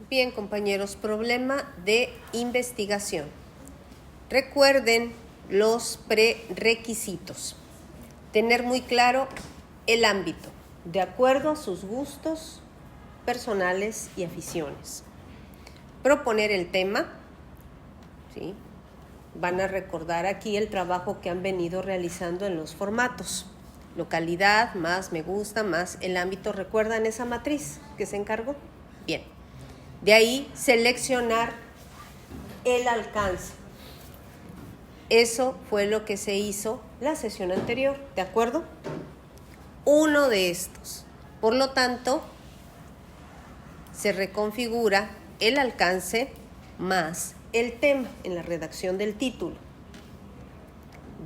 Bien, compañeros, problema de investigación. Recuerden los prerequisitos. Tener muy claro el ámbito, de acuerdo a sus gustos personales y aficiones. Proponer el tema, ¿sí? Van a recordar aquí el trabajo que han venido realizando en los formatos. Localidad, más me gusta, más el ámbito. ¿Recuerdan esa matriz que se encargó? Bien. De ahí seleccionar el alcance. Eso fue lo que se hizo la sesión anterior, ¿de acuerdo? Uno de estos. Por lo tanto, se reconfigura el alcance más el tema en la redacción del título.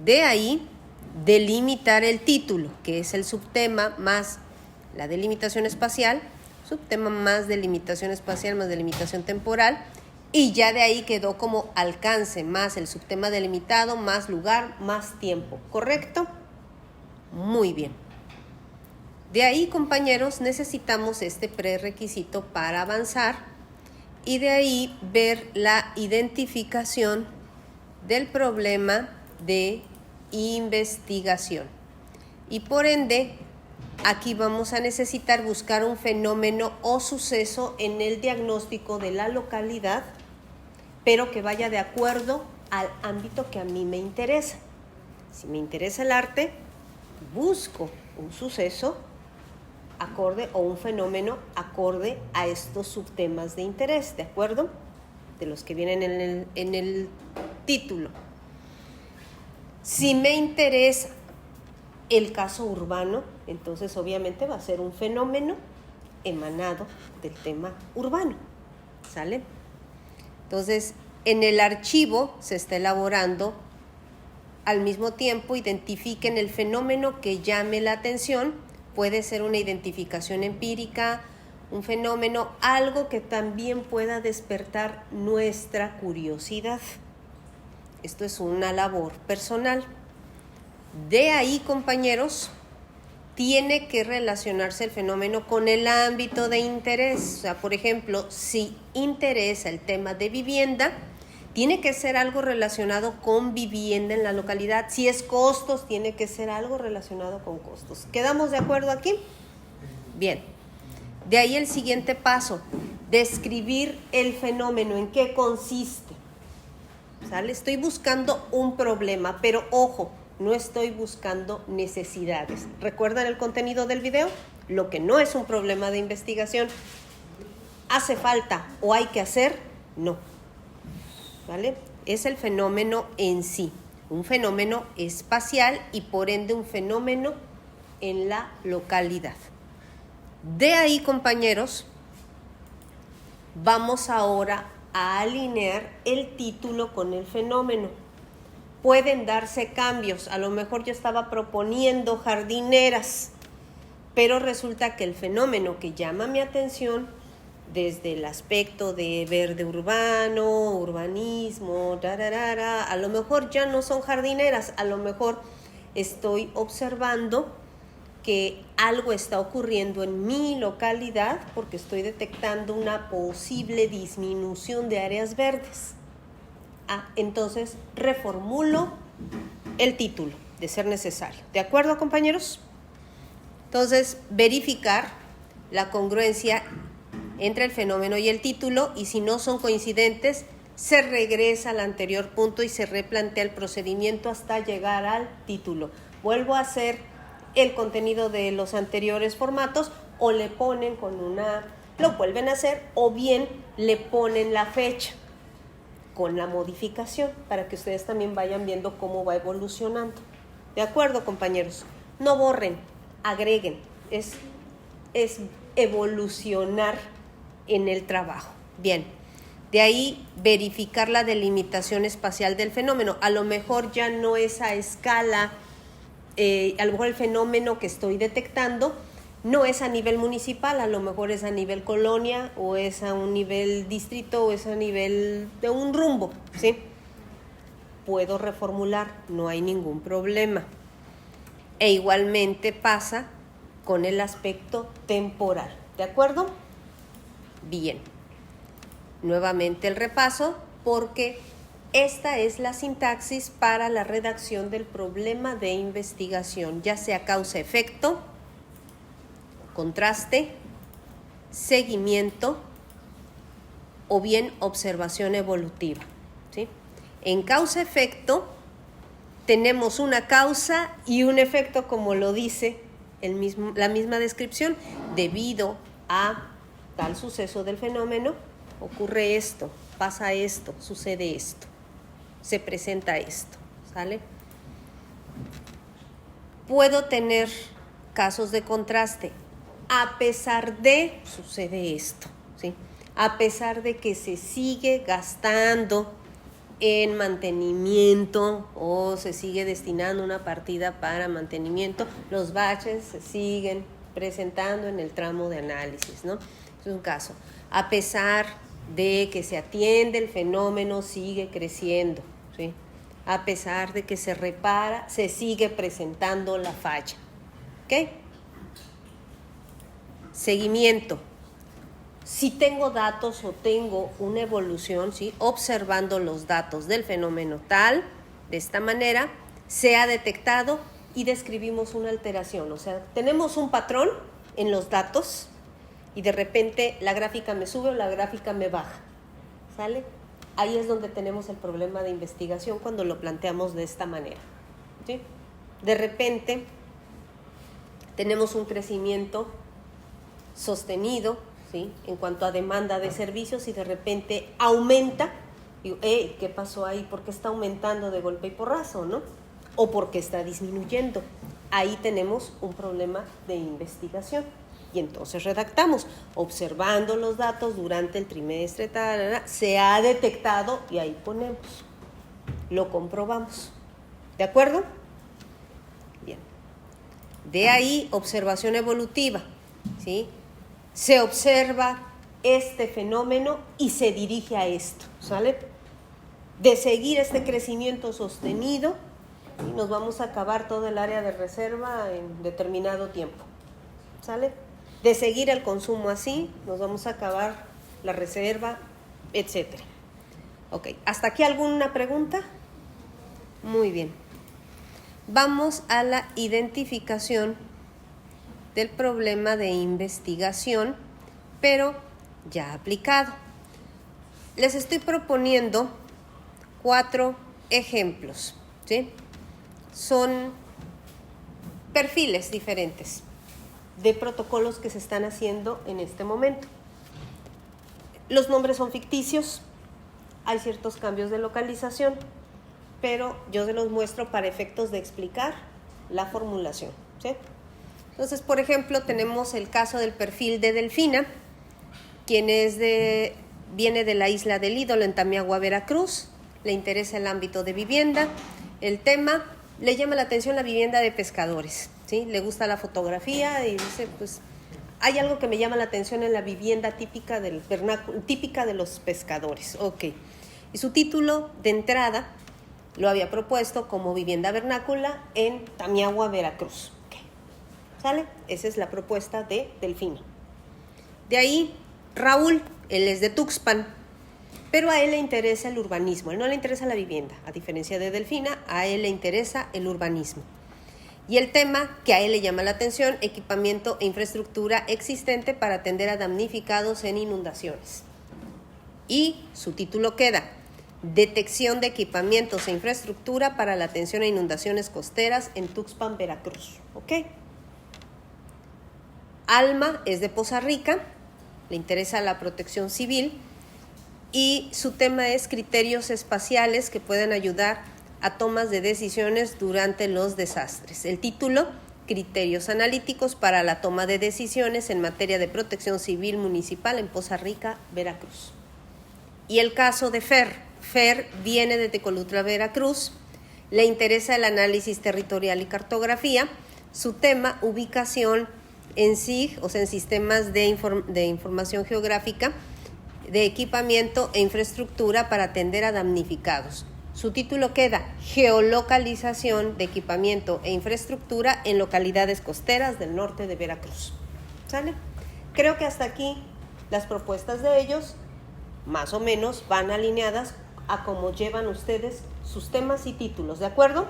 De ahí, delimitar el título, que es el subtema más la delimitación espacial, subtema más delimitación espacial más delimitación temporal, y ya de ahí quedó como alcance más el subtema delimitado, más lugar, más tiempo. ¿Correcto? Muy bien. De ahí, compañeros, necesitamos este prerequisito para avanzar y de ahí ver la identificación del problema de investigación. Y por ende, aquí vamos a necesitar buscar un fenómeno o suceso en el diagnóstico de la localidad, pero que vaya de acuerdo al ámbito que a mí me interesa. Si me interesa el arte, busco un suceso acorde o un fenómeno acorde a estos subtemas de interés, ¿de acuerdo? De los que vienen en el título. Si me interesa el caso urbano, entonces obviamente va a ser un fenómeno emanado del tema urbano, ¿sale? Entonces, en el archivo se está elaborando, al mismo tiempo identifiquen el fenómeno que llame la atención, puede ser una identificación empírica, un fenómeno, algo que también pueda despertar nuestra curiosidad. Esto es una labor personal. De ahí, compañeros, tiene que relacionarse el fenómeno con el ámbito de interés. O sea, por ejemplo, si interesa el tema de vivienda, tiene que ser algo relacionado con vivienda en la localidad. Si es costos, tiene que ser algo relacionado con costos. ¿Quedamos de acuerdo aquí? Bien. De ahí el siguiente paso, describir el fenómeno, en qué consiste. ¿Sale? Estoy buscando un problema, pero ojo, no estoy buscando necesidades. ¿Recuerdan el contenido del video? Lo que no es un problema de investigación. ¿Hace falta o hay que hacer? No. ¿Vale? Es el fenómeno en sí, un fenómeno espacial y por ende un fenómeno en la localidad. De ahí, compañeros, vamos ahora a alinear el título con el fenómeno. Pueden darse cambios, a lo mejor yo estaba proponiendo jardineras, pero resulta que el fenómeno que llama mi atención desde el aspecto de verde urbano, urbanismo, a lo mejor ya no son jardineras, a lo mejor estoy observando que algo está ocurriendo en mi localidad porque estoy detectando una posible disminución de áreas verdes. Entonces reformulo el título de ser necesario. ¿De acuerdo, compañeros? Entonces, verificar la congruencia entre el fenómeno y el título, y si no son coincidentes, se regresa al anterior punto y se replantea el procedimiento hasta llegar al título. Vuelvo a hacer el contenido de los anteriores formatos o le ponen lo vuelven a hacer o bien le ponen la fecha con la modificación para que ustedes también vayan viendo cómo va evolucionando. ¿De acuerdo, compañeros? No borren, agreguen, es evolucionar en el trabajo. Bien, de ahí verificar la delimitación espacial del fenómeno. A lo mejor ya no es a escala, a lo mejor el fenómeno que estoy detectando no es a nivel municipal, a lo mejor es a nivel colonia o es a un nivel distrito o es a nivel de un rumbo, ¿sí? Puedo reformular, no hay ningún problema. E igualmente pasa con el aspecto temporal, ¿de acuerdo? Bien. nuevamente el repaso, porque esta es la sintaxis para la redacción del problema de investigación, ya sea causa-efecto, contraste, seguimiento o bien observación evolutiva, ¿sí? En causa-efecto tenemos una causa y un efecto, como lo dice la misma descripción. Debido a tal suceso del fenómeno, ocurre esto, pasa esto, sucede esto, se presenta esto, ¿sale? Puedo tener casos de contraste. A pesar de, sucede esto, ¿sí? A pesar de que se sigue gastando en mantenimiento o se sigue destinando una partida para mantenimiento, los baches se siguen presentando en el tramo de análisis, ¿no? Es un caso. A pesar de que se atiende, el fenómeno sigue creciendo, ¿sí? A pesar de que se repara, se sigue presentando la falla, ¿ok? Seguimiento. Si tengo datos o tengo una evolución, ¿sí? Observando los datos del fenómeno tal, de esta manera, se ha detectado y describimos una alteración. O sea, tenemos un patrón en los datos y de repente la gráfica me sube o la gráfica me baja, ¿sale? Ahí es donde tenemos el problema de investigación cuando lo planteamos de esta manera, ¿sí? De repente tenemos un crecimiento sostenido, ¿sí? En cuanto a demanda de servicios, y de repente aumenta. Digo, ¿qué pasó ahí? ¿Por qué está aumentando de golpe y porrazo, no? ¿O por qué está disminuyendo? Ahí tenemos un problema de investigación. Y entonces redactamos, observando los datos durante el trimestre, se ha detectado, y ahí ponemos, lo comprobamos. ¿De acuerdo? Bien. De ahí, observación evolutiva, ¿sí? Se observa este fenómeno y se dirige a esto, ¿sale? De seguir este crecimiento sostenido, y nos vamos a acabar todo el área de reserva en determinado tiempo, ¿sale? De seguir el consumo así, nos vamos a acabar la reserva, etcétera. Ok, ¿hasta aquí alguna pregunta? Muy bien. Vamos a la identificación del problema de investigación, pero ya aplicado. Les estoy proponiendo 4 ejemplos, ¿sí? Son perfiles diferentes de protocolos que se están haciendo en este momento. Los nombres son ficticios, hay ciertos cambios de localización, pero yo se los muestro para efectos de explicar la formulación, ¿sí? Entonces, por ejemplo, tenemos el caso del perfil de Delfina, quien viene de la isla del Ídolo en Tamiagua, Veracruz, le interesa el ámbito de vivienda, el tema, le llama la atención la vivienda de pescadores, ¿sí? Le gusta la fotografía y dice, pues, hay algo que me llama la atención en la vivienda típica de los pescadores, ok. Y su título de entrada lo había propuesto como vivienda vernácula en Tamiagua, Veracruz. ¿Sale? Esa es la propuesta de Delfina. De ahí, Raúl, él es de Tuxpan, pero a él le interesa el urbanismo, a él no le interesa la vivienda, a diferencia de Delfina, a él le interesa el urbanismo. Y el tema que a él le llama la atención, equipamiento e infraestructura existente para atender a damnificados en inundaciones. Y su título queda, detección de equipamientos e infraestructura para la atención a inundaciones costeras en Tuxpan, Veracruz. ¿Ok? Alma es de Poza Rica, le interesa la protección civil y su tema es criterios espaciales que pueden ayudar a tomas de decisiones durante los desastres. El título, criterios analíticos para la toma de decisiones en materia de protección civil municipal en Poza Rica, Veracruz. Y el caso de Fer viene de Tecolutla, Veracruz, le interesa el análisis territorial y cartografía, su tema, ubicación en SIG, o sea, en sistemas de información geográfica, de equipamiento e infraestructura para atender a damnificados. Su título queda, geolocalización de equipamiento e infraestructura en localidades costeras del norte de Veracruz. ¿Sale? Creo que hasta aquí las propuestas de ellos más o menos van alineadas a cómo llevan ustedes sus temas y títulos, ¿de acuerdo?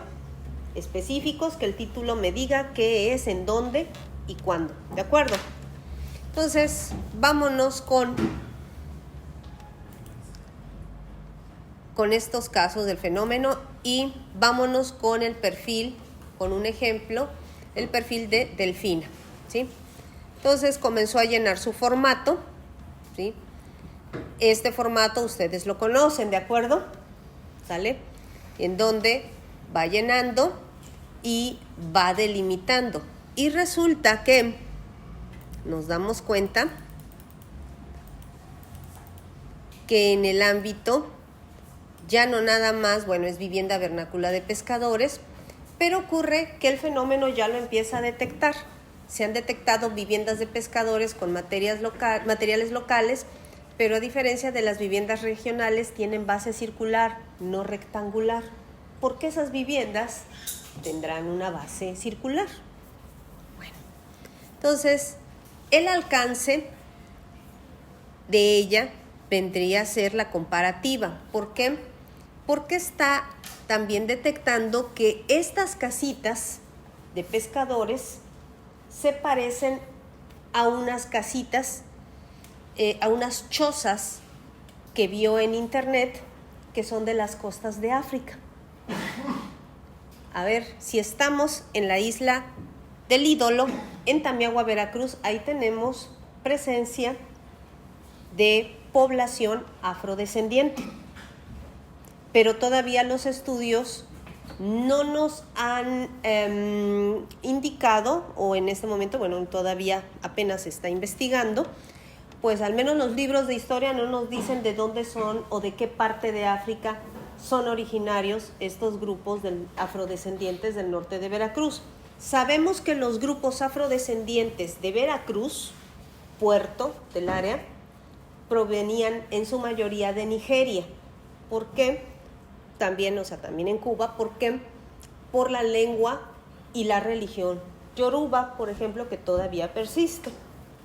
Específicos, que el título me diga qué es, en dónde y cuándo, ¿de acuerdo? Entonces, vámonos con estos casos del fenómeno y vámonos con el perfil, con un ejemplo, el perfil de Delfina, ¿sí? Entonces comenzó a llenar su formato, ¿sí? Este formato ustedes lo conocen, ¿de acuerdo? ¿Sale? En donde va llenando y va delimitando. Y resulta que nos damos cuenta que en el ámbito ya no nada más, bueno, es vivienda vernácula de pescadores, pero ocurre que el fenómeno ya lo empieza a detectar. Se han detectado viviendas de pescadores con materiales locales, pero a diferencia de las viviendas regionales tienen base circular, no rectangular. ¿Por qué esas viviendas tendrán una base circular? Bueno, entonces el alcance de ella vendría a ser la comparativa. ¿Por qué? Porque está también detectando que estas casitas de pescadores se parecen a unas casitas, a unas chozas que vio en internet que son de las costas de África. A ver, si estamos en la isla del Ídolo, en Tamiagua, Veracruz, ahí tenemos presencia de población afrodescendiente. Pero todavía los estudios no nos han indicado, o en este momento, bueno, todavía apenas se está investigando, pues al menos los libros de historia no nos dicen de dónde son o de qué parte de África son originarios estos grupos afrodescendientes del norte de Veracruz. Sabemos que los grupos afrodescendientes de Veracruz, puerto del área, provenían en su mayoría de Nigeria. ¿Por qué? También en Cuba, ¿por qué? Por la lengua y la religión yoruba, por ejemplo, que todavía persiste,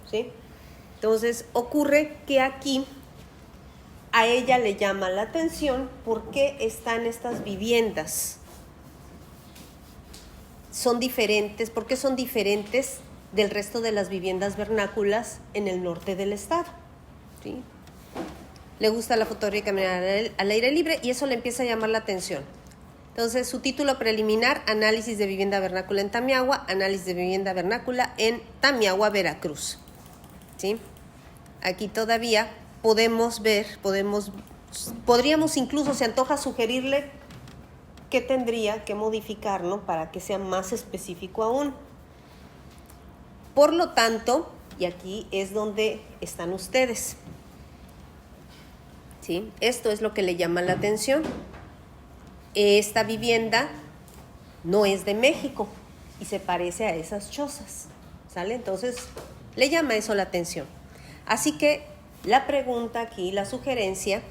¿sí? Entonces ocurre que aquí a ella le llama la atención por qué están estas viviendas. Son diferentes, ¿por qué son diferentes del resto de las viviendas vernáculas en el norte del estado? ¿Sí? Le gusta la fotografía y caminar al aire libre y eso le empieza a llamar la atención. Entonces, su título preliminar, Análisis de vivienda vernácula en Tamiagua, Análisis de vivienda vernácula en Tamiagua, Veracruz. ¿Sí? Aquí todavía podemos ver, podríamos incluso, se antoja sugerirle qué tendría que modificar, ¿no? Para que sea más específico aún. Por lo tanto, y aquí es donde están ustedes, ¿sí? Esto es lo que le llama la atención. Esta vivienda no es de México y se parece a esas chozas, ¿sale? Entonces, le llama eso la atención. Así que la pregunta aquí, la sugerencia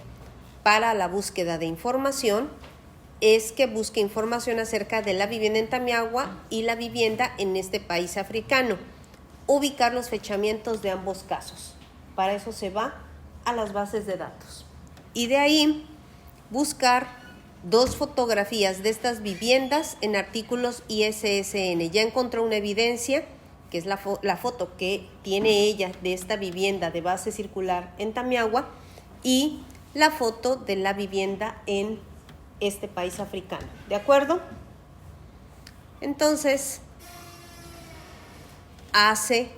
para la búsqueda de información es que busque información acerca de la vivienda en Tamiagua y la vivienda en este país africano. Ubicar los fechamientos de ambos casos. Para eso se va a las bases de datos. Y de ahí buscar 2 fotografías de estas viviendas en artículos ISSN. Ya encontró una evidencia, que es la foto que tiene ella de esta vivienda de base circular en Tamiagua y la foto de la vivienda en este país africano. ¿De acuerdo? Entonces, hace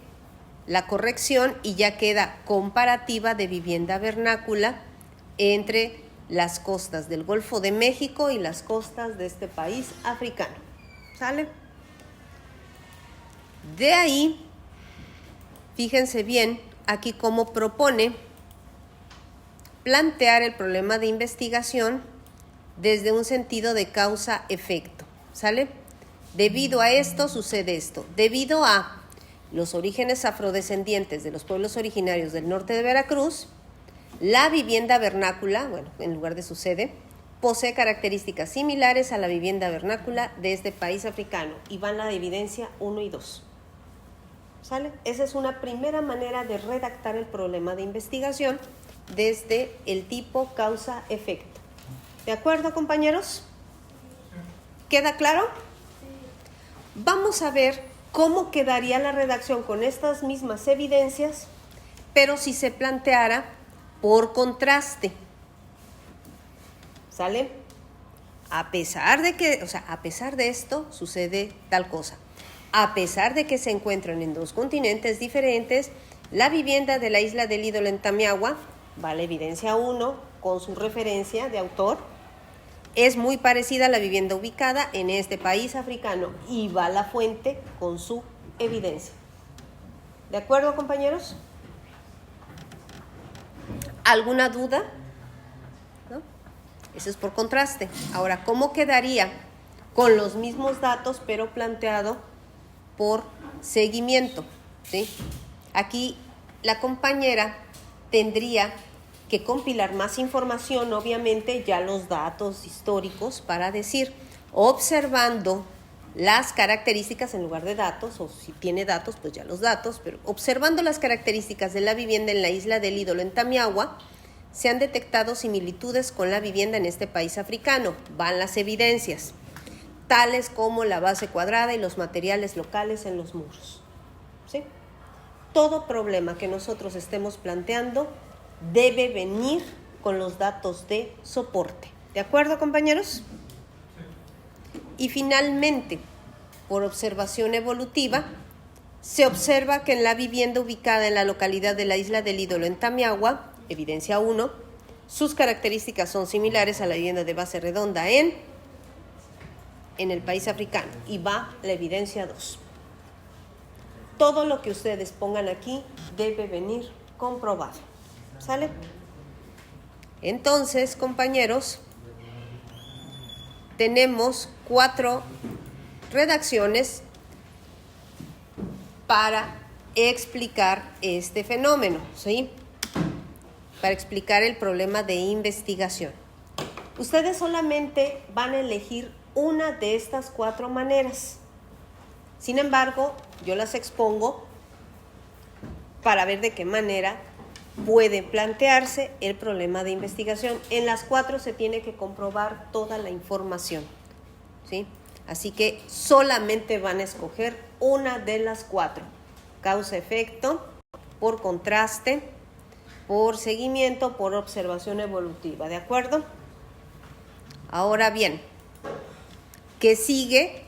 la corrección y ya queda comparativa de vivienda vernácula entre las costas del Golfo de México y las costas de este país africano. ¿Sale? De ahí, fíjense bien, aquí cómo propone plantear el problema de investigación desde un sentido de causa-efecto. ¿Sale? Debido a esto sucede esto. Debido a los orígenes afrodescendientes de los pueblos originarios del norte de Veracruz, la vivienda vernácula, bueno, en lugar de sucede, posee características similares a la vivienda vernácula de este país africano y van la evidencia 1 y 2. ¿Sale? Esa es una primera manera de redactar el problema de investigación desde el tipo causa-efecto. ¿De acuerdo, compañeros? ¿Queda claro? Vamos a ver cómo quedaría la redacción con estas mismas evidencias, pero si se planteara por contraste. ¿Sale? A pesar de que, a pesar de esto, sucede tal cosa. A pesar de que se encuentran en dos continentes diferentes, la vivienda de la isla del ídolo en Tamiagua, va la evidencia 1 con su referencia de autor, es muy parecida a la vivienda ubicada en este país africano y va la fuente con su evidencia. ¿De acuerdo, compañeros? ¿Alguna duda? ¿No? Eso es por contraste. Ahora, ¿cómo quedaría con los mismos datos pero planteado por seguimiento? ¿Sí? Aquí la compañera tendría que compilar más información, obviamente ya los datos históricos, para decir, observando las características en lugar de datos, o si tiene datos, pues ya los datos, pero observando las características de la vivienda en la isla del ídolo en Tamiagua, se han detectado similitudes con la vivienda en este país africano. Van las evidencias, tales como la base cuadrada y los materiales locales en los muros. ¿Sí? Todo problema que nosotros estemos planteando debe venir con los datos de soporte. ¿De acuerdo, compañeros? Y finalmente, por observación evolutiva, se observa que en la vivienda ubicada en la localidad de la isla del ídolo en Tamiagua, evidencia 1, sus características son similares a la vivienda de base redonda en el país africano. Y va la evidencia 2. Todo lo que ustedes pongan aquí debe venir comprobado. ¿Sale? Entonces, compañeros, tenemos 4 redacciones para explicar este fenómeno, ¿sí? Para explicar el problema de investigación. Ustedes solamente van a elegir una de estas 4 maneras. Sin embargo, yo las expongo para ver de qué manera puede plantearse el problema de investigación. En las 4 se tiene que comprobar toda la información, ¿sí? Así que solamente van a escoger una de las 4. Causa-efecto, por contraste, por seguimiento, por observación evolutiva. ¿De acuerdo? Ahora bien, ¿qué sigue?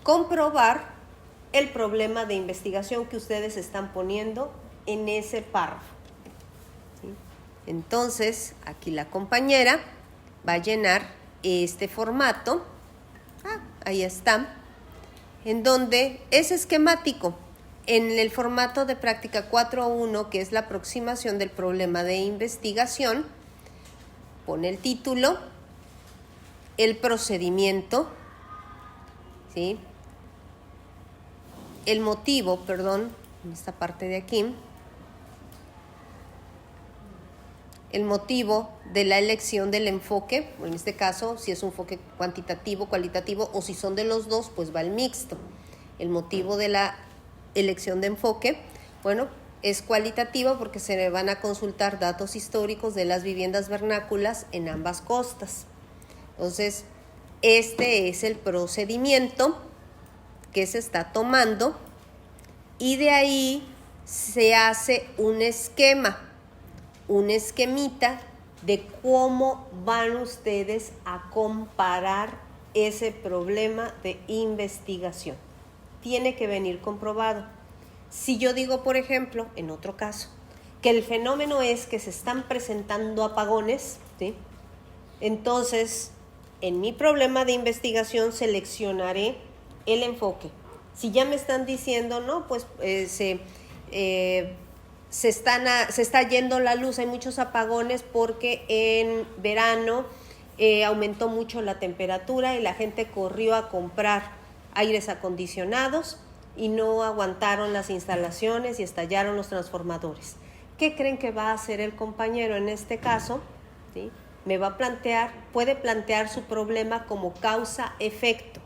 Comprobar el problema de investigación que ustedes están poniendo en ese párrafo. Entonces, aquí la compañera va a llenar este formato, ahí está, en donde es esquemático. En el formato de práctica 4.1, que es la aproximación del problema de investigación, pone el título, el procedimiento, ¿sí? El motivo, en esta parte de aquí, el motivo de la elección del enfoque, en este caso, si es un enfoque cuantitativo, cualitativo, o si son de los dos, pues va el mixto. El motivo de la elección de enfoque, es cualitativo porque se le van a consultar datos históricos de las viviendas vernáculas en ambas costas. Entonces, este es el procedimiento que se está tomando y de ahí se hace un esquema, un esquemita de cómo van ustedes a comparar ese problema de investigación. Tiene que venir comprobado. Si yo digo, por ejemplo, en otro caso, que el fenómeno es que se están presentando apagones, ¿sí? Entonces, en mi problema de investigación seleccionaré el enfoque. Si ya me están diciendo, no, pues se está yendo la luz, hay muchos apagones porque en verano aumentó mucho la temperatura y la gente corrió a comprar aires acondicionados y no aguantaron las instalaciones y estallaron los transformadores. ¿Qué creen que va a hacer el compañero en este caso? ¿Sí? Puede plantear su problema como causa-efecto.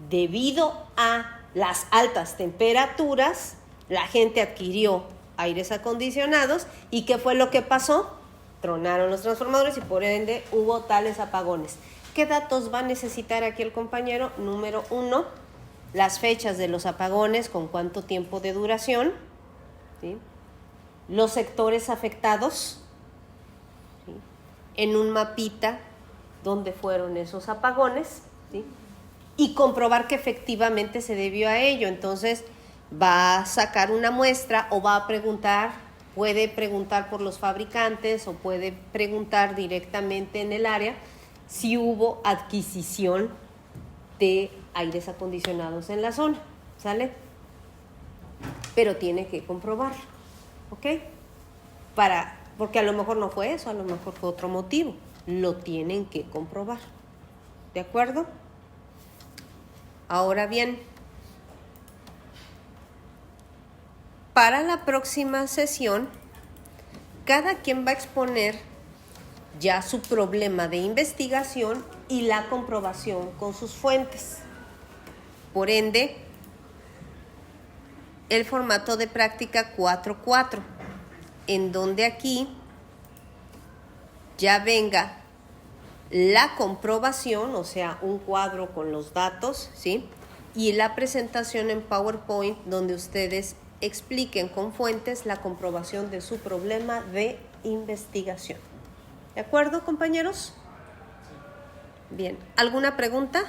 Debido a las altas temperaturas, la gente adquirió aires acondicionados. ¿Y qué fue lo que pasó? tronaron los transformadores y por ende hubo tales apagones. ¿Qué datos va a necesitar aquí el compañero? Número 1, las fechas de los apagones, con cuánto tiempo de duración, ¿sí? Los sectores afectados, ¿sí? En un mapita dónde fueron esos apagones, ¿sí? Y comprobar que efectivamente se debió a ello. Entonces va a sacar una muestra o va a preguntar, puede preguntar por los fabricantes o puede preguntar directamente en el área si hubo adquisición de aires acondicionados en la zona, ¿sale? Pero tiene que comprobar, ¿ok? Porque a lo mejor no fue eso, a lo mejor fue otro motivo. Lo tienen que comprobar, ¿de acuerdo? Ahora bien, para la próxima sesión, cada quien va a exponer ya su problema de investigación y la comprobación con sus fuentes. Por ende, el formato de práctica 4-4, en donde aquí ya venga la comprobación, o sea, un cuadro con los datos, ¿sí? Y la presentación en PowerPoint, donde ustedes expliquen con fuentes la comprobación de su problema de investigación. ¿De acuerdo, compañeros? Bien. ¿Alguna pregunta?